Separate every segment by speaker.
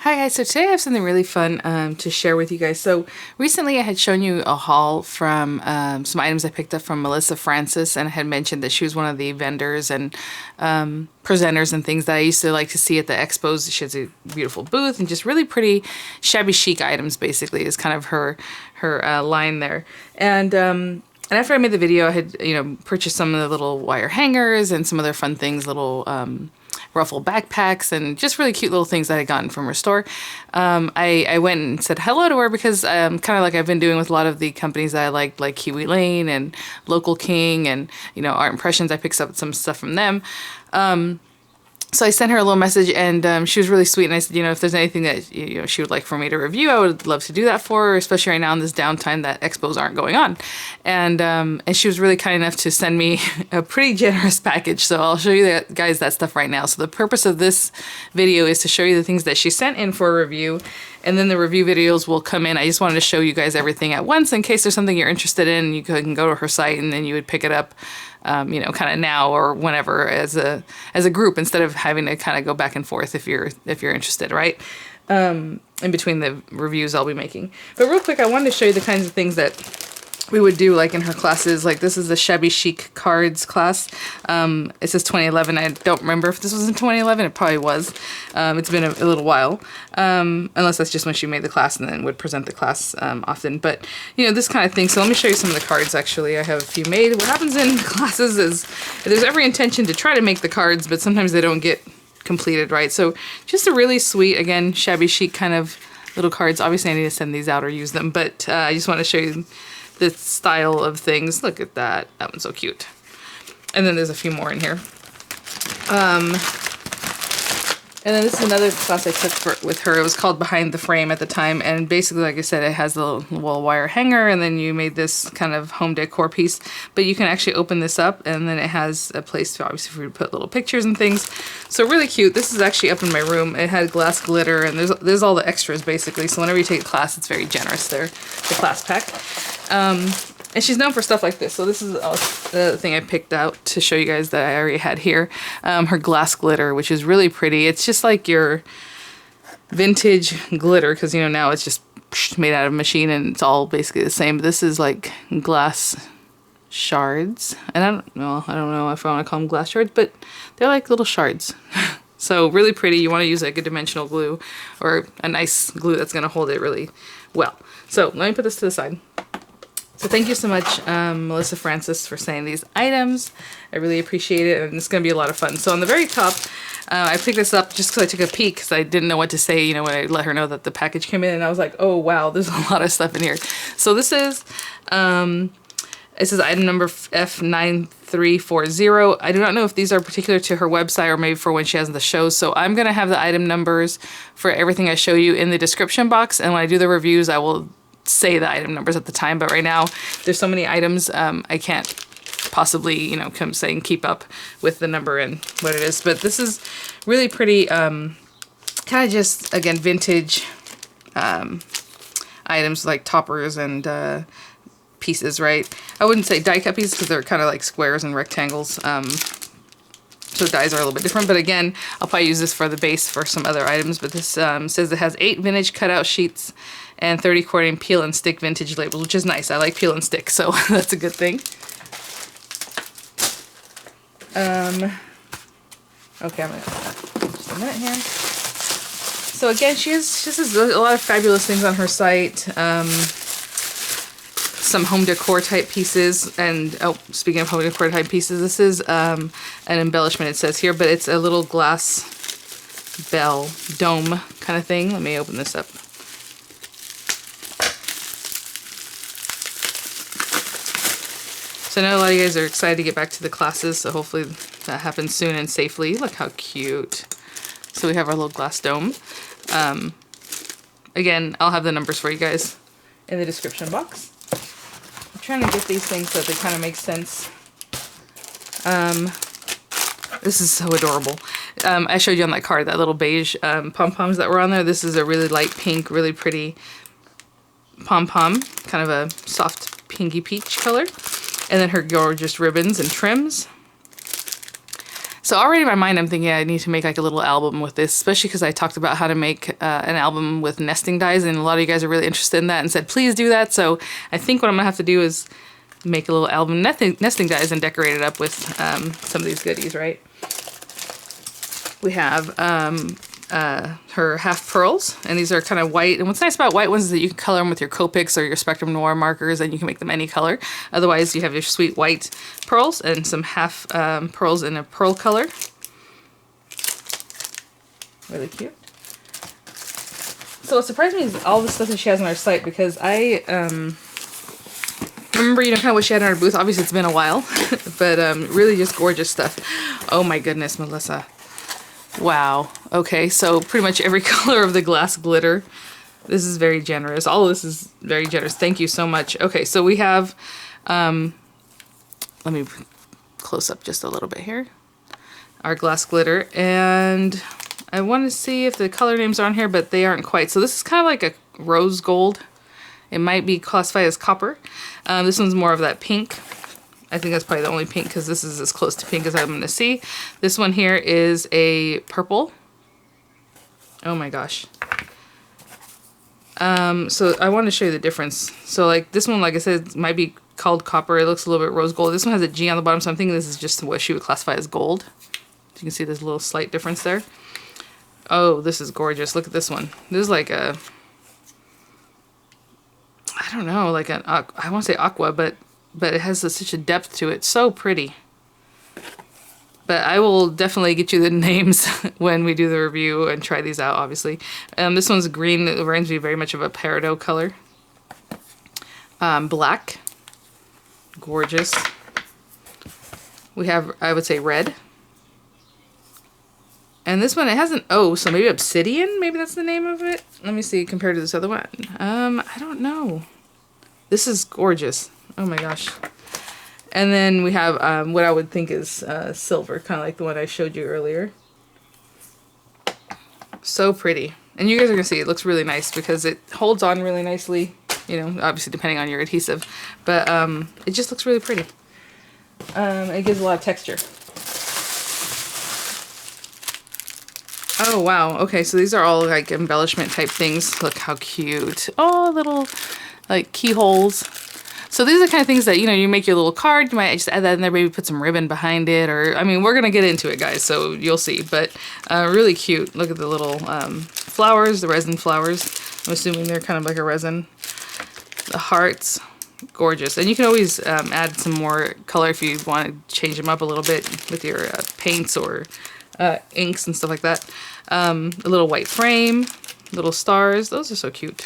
Speaker 1: Hi guys, so today I have something really fun to share with you guys. So recently I had shown you a haul from some items I picked up from Melissa Francis, and I had mentioned that she was one of the vendors and presenters and things that I used to like to see at the expos. She has a beautiful booth and just really pretty shabby chic items, basically, is kind of her line there. And after I made the video, I had purchased some of the little wire hangers and some other fun things, little ruffle backpacks and just really cute little things that I had gotten from her store. I went and said hello to her because kind of like I've been doing with a lot of the companies that I like Kiwi Lane and Local King and Art Impressions. I picked up some stuff from them. So I sent her a little message, and she was really sweet, and I said, if there's anything that she would like for me to review, I would love to do that for her, especially right now in this downtime that expos aren't going on. And she was really kind enough to send me a pretty generous package, so I'll show you guys that stuff right now. So the purpose of this video is to show you the things that she sent in for a review, and then the review videos will come in. I just wanted to show you guys everything at once in case there's something you're interested in. You can go to her site, and then you would pick it up kind of now or whenever as a group, instead of having to kind of go back and forth if you're interested, right? In between the reviews I'll be making. But real quick, I wanted to show you the kinds of things that we would do like in her classes. Like this is the Shabby Chic cards class. It says 2011. I don't remember if this was in 2011. It probably was. It's been a little while. Unless that's just when she made the class and then would present the class often. But, this kind of thing. So let me show you some of the cards, actually. I have a few made. What happens in classes is there's every intention to try to make the cards, but sometimes they don't get completed, right? So just a really sweet, again, Shabby Chic kind of little cards. Obviously, I need to send these out or use them, but I just want to show you the style of things. Look at that. That one's so cute. And then there's a few more in here. And then this is another class I took with her. It was called Behind the Frame at the time. And basically, like I said, it has the little wire hanger, and then you made this kind of home decor piece. But you can actually open this up, and then it has a place to, obviously, for you to put little pictures and things. So really cute. This is actually up in my room. It had glass glitter, and there's all the extras, basically. So whenever you take a class, it's very generous there, the class pack. And she's known for stuff like this. So this is the thing I picked out to show you guys that I already had here. Her glass glitter, which is really pretty. It's just like your vintage glitter, because now it's just made out of a machine and it's all basically the same. But this is like glass shards. And I don't know if I want to call them glass shards, but they're like little shards. So really pretty. You want to use like a dimensional glue or a nice glue that's going to hold it really well. So let me put this to the side. So thank you so much, Melissa Francis, for sending these items. I really appreciate it, and it's going to be a lot of fun. So on the very top, I picked this up just because I took a peek, because I didn't know what to say, when I let her know that the package came in, and I was like, oh wow, there's a lot of stuff in here. So this is, it says item number F9340. I do not know if these are particular to her website or maybe for when she has the shows. So I'm going to have the item numbers for everything I show you in the description box, and when I do the reviews, I will say the item numbers at the time, but right now there's so many items I can't possibly come saying keep up with the number and what it is. But this is really pretty, kind of just again vintage items like toppers and pieces, right? I wouldn't say die cut pieces because they're kind of like squares and rectangles. So dies are a little bit different, but again, I'll probably use this for the base for some other items. But this says it has 8 vintage cutout sheets and 30 quartering peel and stick vintage labels, which is nice. I like peel and stick, so that's a good thing. Okay, I'm gonna just a minute here. So again, she has a lot of fabulous things on her site. Some home decor type pieces, and speaking of home decor type pieces, this is an embellishment, it says here, but it's a little glass bell dome kind of thing. Let me open this up. So I know a lot of you guys are excited to get back to the classes, so hopefully that happens soon and safely. Look how cute. So we have our little glass dome. Again, I'll have the numbers for you guys in the description box. I'm trying to get these things so that they kind of make sense. This is so adorable. I showed you on that card, that little beige pom-poms that were on there. This is a really light pink, really pretty pom-pom, kind of a soft pinky peach color. And then her gorgeous ribbons and trims. So already in my mind, I'm thinking I need to make like a little album with this, especially because I talked about how to make an album with nesting dies, and a lot of you guys are really interested in that and said, please do that. So I think what I'm gonna have to do is make a little album nesting dies and decorate it up with some of these goodies, right? We have her half pearls, and these are kind of white. And what's nice about white ones is that you can color them with your Copics or your Spectrum Noir markers, and you can make them any color. Otherwise, you have your sweet white pearls and some half pearls in a pearl color. Really cute. So what surprised me is all the stuff that she has on her site, because I remember, you know, kind of what she had in her booth. Obviously, it's been a while, but really just gorgeous stuff. Oh my goodness, Melissa. Wow. Okay, so pretty much every color of the glass glitter. This is very generous. All of this is very generous. Thank you so much. Okay, so we have, let me close up just a little bit here. Our glass glitter, and I want to see if the color names are on here, but they aren't quite. So this is kind of like a rose gold. It might be classified as copper. This one's more of that pink. I think that's probably the only pink, because this is as close to pink as I'm going to see. This one here is a purple. Oh my gosh. So I want to show you the difference. So like this one, like I said, might be called copper. It looks a little bit rose gold. This one has a G on the bottom, so I'm thinking this is just what she would classify as gold. You can see there's a little slight difference there. Oh, this is gorgeous. Look at this one. This is like a, I don't know, like an, I want to say aqua, but it has such a depth to it. So pretty. But I will definitely get you the names when we do the review and try these out, obviously. This one's green. It reminds me very much of a peridot color. Black. Gorgeous. We have, I would say, red. And this one, it has an O, so maybe obsidian? Maybe that's the name of it? Let me see, compared to this other one. I don't know. This is gorgeous. Oh my gosh. And then we have what I would think is silver, kind of like the one I showed you earlier. So pretty. And you guys are going to see it looks really nice because it holds on really nicely, you know, obviously depending on your adhesive. But it just looks really pretty. It gives a lot of texture. Oh wow, okay, so these are all like embellishment type things. Look how cute. Oh, little like keyholes. So these are the kind of things that, you know, you make your little card, you might just add that in there, maybe put some ribbon behind it, or, I mean, we're going to get into it, guys, so you'll see. But really cute. Look at the little flowers, the resin flowers. I'm assuming they're kind of like a resin. The hearts, gorgeous. And you can always add some more color if you want to change them up a little bit with your paints or inks and stuff like that. A little white frame, little stars. Those are so cute.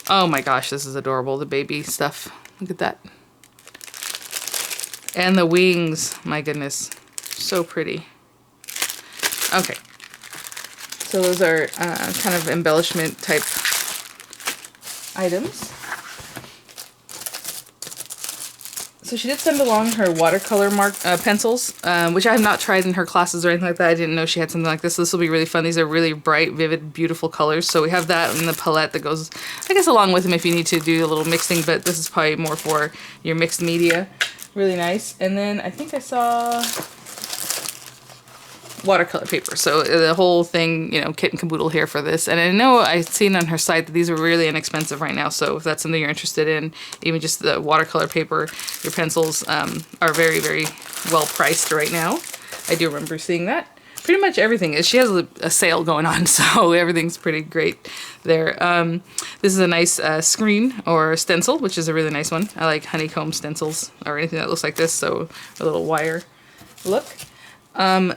Speaker 1: Oh my gosh, this is adorable, the baby stuff. Look at that. And the wings, my goodness, so pretty. Okay, so those are kind of embellishment type items. So she did send along her watercolor pencils, which I have not tried in her classes or anything like that. I didn't know she had something like this. This will be really fun. These are really bright, vivid, beautiful colors. So we have that in the palette that goes, I guess, along with them if you need to do a little mixing, but this is probably more for your mixed media. Really nice. And then I think I saw watercolor paper. So the whole thing, you know, kit and caboodle here for this. And I know I've seen on her site that these are really inexpensive right now. So if that's something you're interested in, even just the watercolor paper, your pencils are very, very well priced right now. I do remember seeing that. Pretty much everything is. She has a sale going on, so everything's pretty great there. This is a nice screen or stencil, which is a really nice one. I like honeycomb stencils or anything that looks like this. So a little wire look.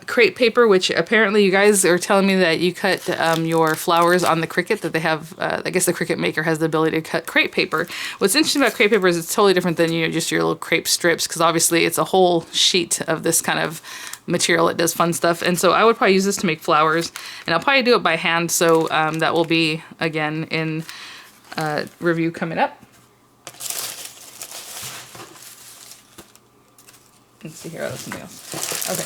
Speaker 1: Crepe paper, which apparently you guys are telling me that you cut your flowers on the Cricut, that they have, I guess the Cricut maker has the ability to cut crepe paper. What's interesting about crepe paper is it's totally different than, you know, just your little crepe strips, because obviously it's a whole sheet of this kind of material that does fun stuff. And so I would probably use this to make flowers, and I'll probably do it by hand, so that will be, again, in review coming up. Let's see here, oh, that's something else. Okay.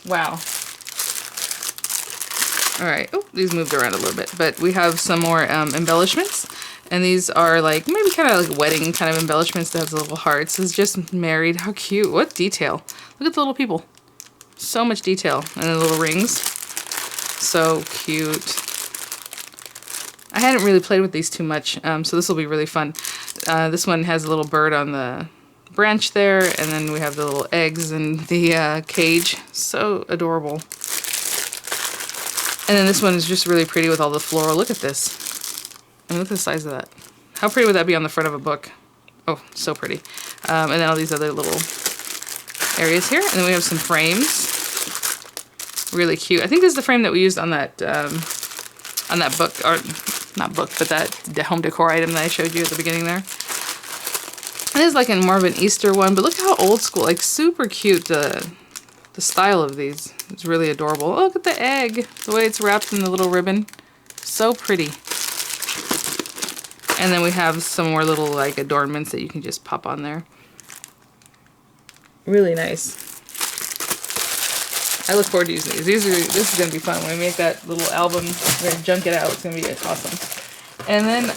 Speaker 1: Wow. All right. Oh, these moved around a little bit, but we have some more embellishments. And these are like maybe kind of like wedding kind of embellishments that has a little heart. So it's just married. How cute. What detail. Look at the little people. So much detail. And the little rings. So cute. I hadn't really played with these too much, so this will be really fun. This one has a little bird on the branch there, and then we have the little eggs and the cage. So adorable. And then this one is just really pretty with all the floral. Look at this. I mean, look at the size of that. How pretty would that be on the front of a book? Oh, so pretty. And then all these other little areas here. And then we have some frames. Really cute. I think this is the frame that we used on that book, or not book, but that home decor item that I showed you at the beginning there. And this is like more of an Easter one, but look how old school, like super cute. The style of these is really adorable. Oh, look at the egg, the way it's wrapped in the little ribbon. So pretty. And then we have some more little like adornments that you can just pop on there. Really nice. I look forward to using these. This is going to be fun. When we make that little album, we're going to junk it out. It's going to be awesome. And then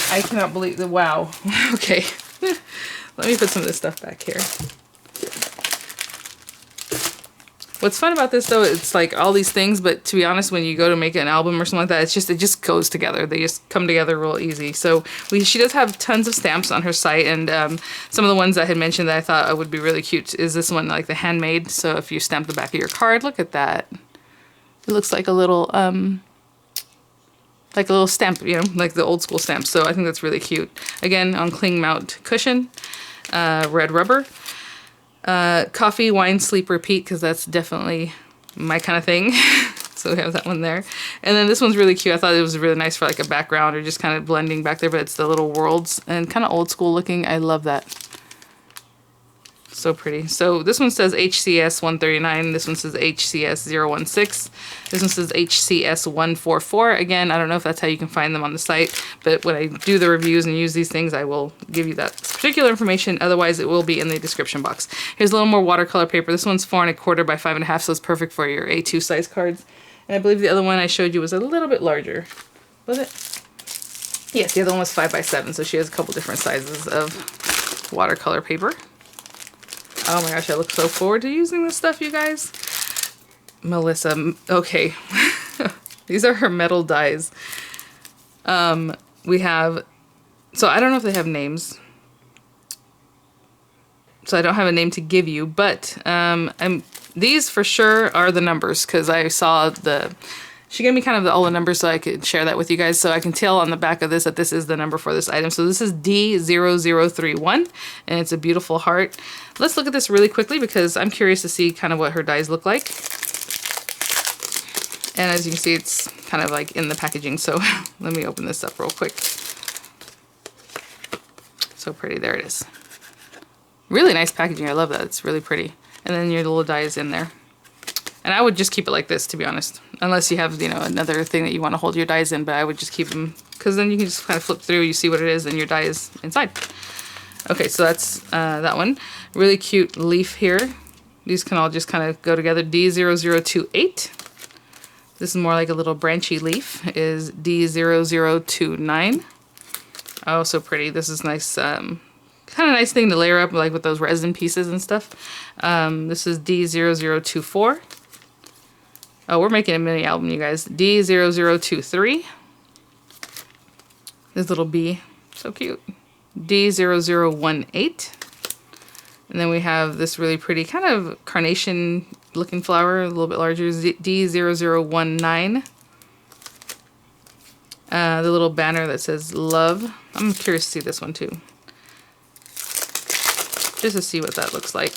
Speaker 1: I cannot believe the wow. Okay. Let me put some of this stuff back here. What's fun about this though, it's like all these things, but to be honest, when you go to make an album or something like that, it just goes together. They just come together real easy. So she does have tons of stamps on her site, and some of the ones I had mentioned that I thought would be really cute is this one, like the handmade. So if you stamp the back of your card, look at that. It looks like a little stamp, you know, like the old school stamp. So I think that's really cute. Again, on cling mount cushion, red rubber. Coffee, wine, sleep, repeat, because that's definitely my kind of thing. So we have that one there. And then this one's really cute. I thought it was really nice for like a background or just kind of blending back there, but it's the little worlds and kind of old school looking. I love that. So pretty. So this one says HCS 139. This one says HCS 016. This one says HCS 144. Again, I don't know if that's how you can find them on the site, but when I do the reviews and use these things, I will give you that particular information. Otherwise, it will be in the description box. Here's a little more watercolor paper. This one's 4 1/4 by 5 1/2, so it's perfect for your A2 size cards. And I believe the other one I showed you was a little bit larger. Was it? Yes, the other one was 5 by 7, so she has a couple different sizes of watercolor paper. Oh my gosh, I look so forward to using this stuff, you guys. Melissa, okay. These are her metal dies. We have, so I don't know if they have names. So I don't have a name to give you, but these for sure are the numbers, because I saw she gave me kind of all the numbers so I could share that with you guys. So I can tell on the back of this that this is the number for this item. So this is D0031, and it's a beautiful heart. Let's look at this really quickly because I'm curious to see kind of what her dies look like. And as you can see, it's kind of like in the packaging. So let me open this up real quick. So pretty, there it is. Really nice packaging, I love that, it's really pretty. And then your little die is in there. And I would just keep it like this, to be honest. Unless you have, you know, another thing that you want to hold your dies in, but I would just keep them, because then you can just kind of flip through, you see what it is, and your die is inside. Okay, so that's that one. Really cute leaf here. These can all just kind of go together. D0028. This is more like a little branchy leaf, is D0029. Oh, so pretty. This is nice, kind of nice thing to layer up like with those resin pieces and stuff. This is D0024. Oh, we're making a mini album, you guys. D0023. This little bee, so cute. D0018. And then we have this really pretty kind of carnation looking flower, a little bit larger, D0019. The little banner that says love. I'm curious to see this one too. Just to see what that looks like.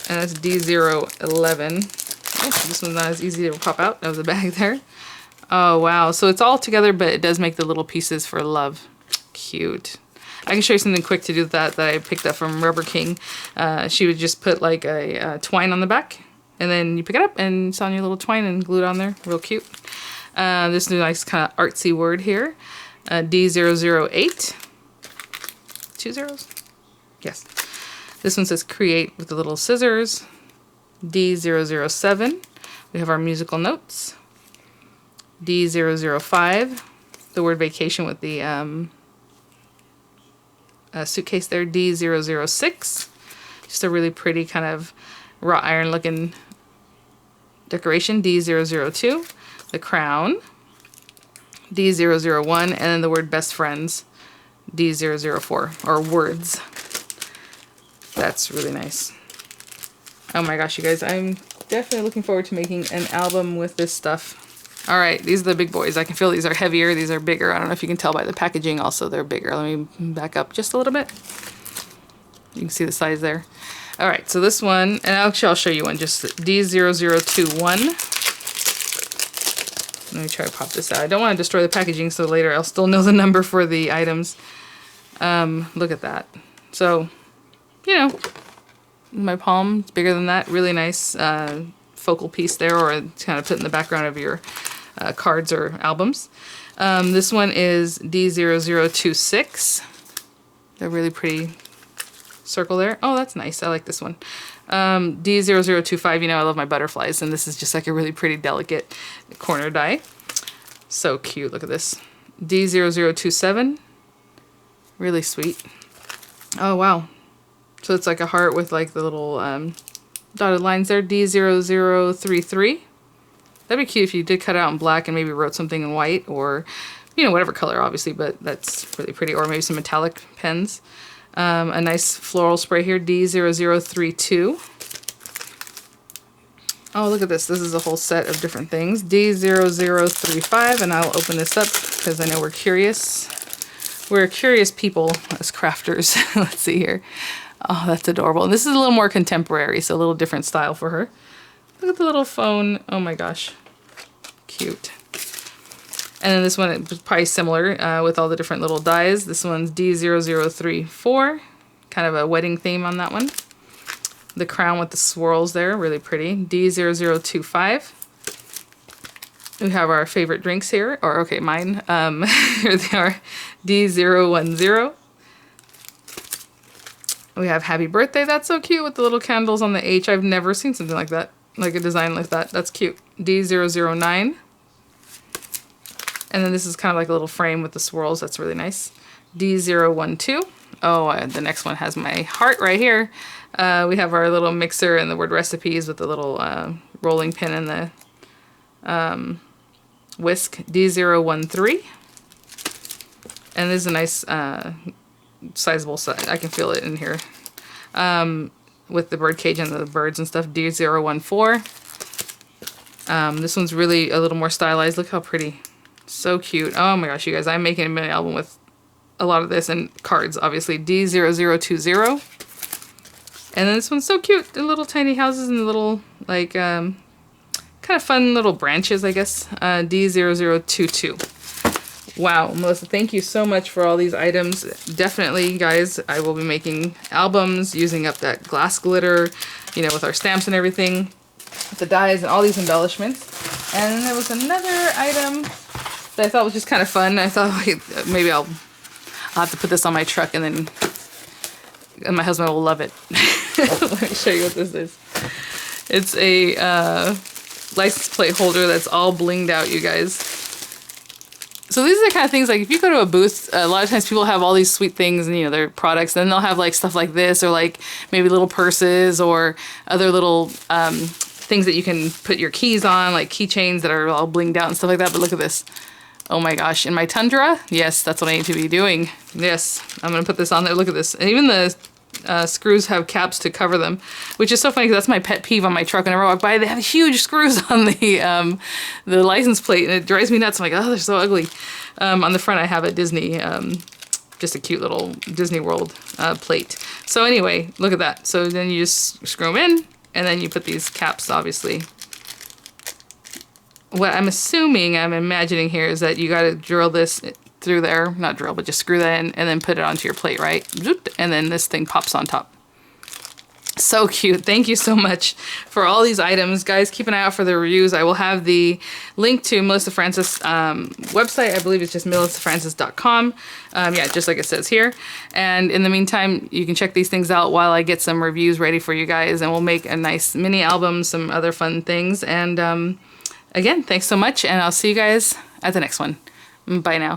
Speaker 1: And that's D0011. Oh, this one's not as easy to pop out of the bag there. Oh wow, so it's all together, but it does make the little pieces for love. Cute. I can show you something quick to do with that I picked up from Rubber King. She would just put like a twine on the back, and then you pick it up and it's on your little twine and glue it on there. Real cute. This nice kind of artsy word here. D0008. 2 zeros? Yes. This one says create with the little scissors. D0007. We have our musical notes. D0005. the word vacation with the suitcase there, D0006. Just a really pretty kind of wrought iron looking decoration, D0002. The crown, D0001, and then the word best friends, D0004, or words. That's really nice. Oh my gosh, you guys, I'm definitely looking forward to making an album with this stuff. All right, these are the big boys. I can feel these are heavier, these are bigger. I don't know if you can tell by the packaging also they're bigger. Let me back up just a little bit. You can see the size there. All right, so this one, and actually I'll show you one, just D0021. Let me try to pop this out. I don't want to destroy the packaging so later I'll still know the number for the items. Look at that. So, you know, my palm is bigger than that. Really nice focal piece there, or kind of put in the background of your cards or albums. This one is D0026. A really pretty circle there. Oh, that's nice. I like this one. D0025, you know I love my butterflies, and this is just like a really pretty delicate corner die. So cute, look at this. D0027, really sweet. Oh wow, so it's like a heart with like the little dotted lines there. D0033, that'd be cute if you did cut it out in black and maybe wrote something in white, or you know, whatever color obviously, but that's really pretty. Or maybe some metallic pens. A nice floral spray here, D0032. Oh, look at this. This is a whole set of different things. D0035, and I'll open this up because I know we're curious. We're curious people as crafters. Let's see here. Oh, that's adorable. And this is a little more contemporary, so a little different style for her. Look at the little phone. Oh my gosh. Cute. And then this one is probably similar with all the different little dies. This one's D0034, kind of a wedding theme on that one. The crown with the swirls there, really pretty. D0025. We have our favorite drinks here, or okay, mine. Here they are, D010. We have Happy Birthday, that's so cute with the little candles on the H. I've never seen something like that, like a design like that. That's cute. D009. And then this is kind of like a little frame with the swirls. That's really nice. D0012. Oh, the next one has my heart right here. We have our little mixer and the word recipes with the little rolling pin and the whisk. D013. And this is a nice sizable size. I can feel it in here. With the birdcage and the birds and stuff. D014. This one's really a little more stylized. Look how pretty. So cute. Oh my gosh, you guys, I'm making a mini album with a lot of this and cards, obviously. D0020. And then this one's so cute. The little tiny houses and the little, like, kind of fun little branches, I guess. D0022. Wow, Melissa, thank you so much for all these items. Definitely, guys, I will be making albums using up that glass glitter, you know, with our stamps and everything, with the dies and all these embellishments. And then there was another item that I thought was just kind of fun. I thought maybe I'll have to put this on my truck, and then my husband will love it. Let me show you what this is. It's a license plate holder that's all blinged out, you guys. So these are the kind of things, like if you go to a booth, a lot of times people have all these sweet things and, you know, their products, then they'll have like stuff like this, or like maybe little purses or other little things that you can put your keys on, like keychains that are all blinged out and stuff like that. But look at this. Oh my gosh, in my Tundra? Yes, that's what I need to be doing. Yes, I'm gonna put this on there. Look at this. And even the screws have caps to cover them, which is so funny because that's my pet peeve on my truck. Whenever I walk by, they have huge screws on the license plate, and it drives me nuts. I'm like, oh, they're so ugly. On the front, I have a Disney, just a cute little Disney World plate. So anyway, look at that. So then you just screw them in, and then you put these caps, obviously. What I'm assuming, I'm imagining here, is that you got to drill this through there. Not drill, but just screw that in and then put it onto your plate, right? And then this thing pops on top. So cute. Thank you so much for all these items. Guys, keep an eye out for the reviews. I will have the link to Melissa Francis' website. I believe it's just melissafrancis.com. Yeah, just like it says here. And in the meantime, you can check these things out while I get some reviews ready for you guys. And we'll make a nice mini album, some other fun things. And again, thanks so much. And I'll see you guys at the next one. Bye now.